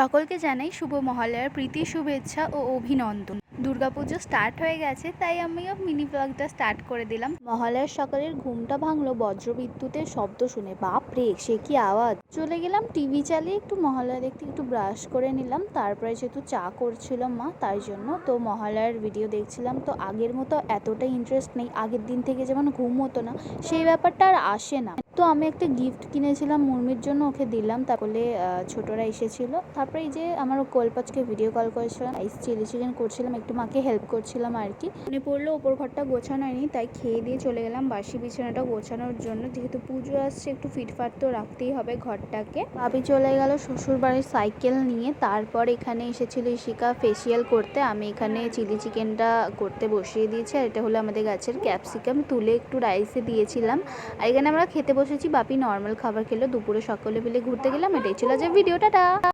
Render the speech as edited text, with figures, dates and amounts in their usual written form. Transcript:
সকলকে জানাই শুভ মহালয়ার প্রীতি শুভেচ্ছা ও অভিনন্দন। দুর্গাপুজো স্টার্ট হয়ে গেছে, তাই আমিও মিনি ব্লগটা স্টার্ট করে দিলাম। মহালয়ার সকালের ঘুমটা ভাঙলো বজ্রবিদ্যুতের শব্দ শুনে। বাপ রে, সে কি আওয়াজ! চলে গেলাম টিভি চালিয়ে একটু মহালয়া দেখতে, একটু ব্রাশ করে নিলাম। তারপরে যেহেতু চা করছিল মা, তার জন্য তো মহালয়ার ভিডিও দেখছিলাম। তো আগের মতো এতটা ইন্টারেস্ট নেই, আগের দিন থেকে যেমন ঘুম হতো না, সেই ব্যাপারটা আর আসে না। তো আমি একটা গিফট কিনেছিলাম মুরমির জন্য, ওকে দিলাম। তারপরে ছোটরা এসেছিল। তারপরে এই যে আমার কোলপাচকে ভিডিও কল করেছিলাম, রাইস চিলি চিকেন করছিলাম, একটু মাকে হেল্প করছিলাম আর কি। মনে পড়লো ওপর ঘরটা গোছানো হয়নি, তাই খেয়ে দিয়ে চলে গেলাম বাসি বিছানাটা গোছানোর জন্য। যেহেতু পুজো আসছে, একটু ফিটফাট তো রাখতেই হবে ঘরটাকে। ভাবি চলে গেল শ্বশুর বাড়ির সাইকেল নিয়ে। তারপর এখানে এসেছিল ইশিকা ফেসিয়াল করতে। আমি এখানে চিলি চিকেনটা করতে বসিয়ে দিয়েছি। আর এটা হলো আমাদের গাছের ক্যাপসিকাম, তুলে একটু রাইসে দিয়েছিলাম। আর এখানে আমরা খেতে বসেছি। বাপি নর্মাল খাবার খেলো। দুপুরে সকলে মিলে ঘুরতে গেলাম। এটাই ছিল যে ভিডিওটা।